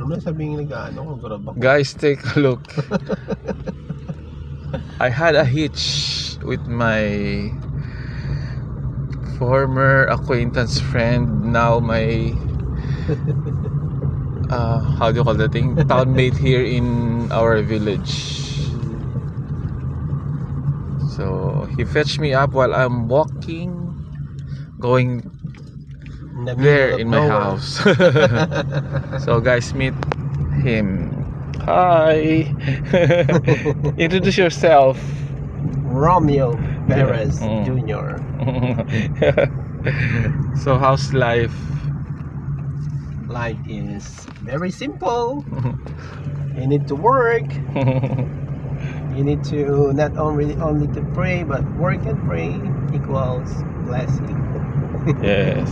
Ano sabihin nag-ano kung grab ako? Guys, take a look. I had a hitch with my former acquaintance friend, now my how do you call that thing? Townmate here in our village. So he fetched me up while I'm walking, going there in my house. So guys, meet him. Hi. Introduce yourself. Romeo Perez Yeah. Jr. So how's life? Life is very simple. You need to work. You need to not only to pray, but work and pray equals blessing. Yes.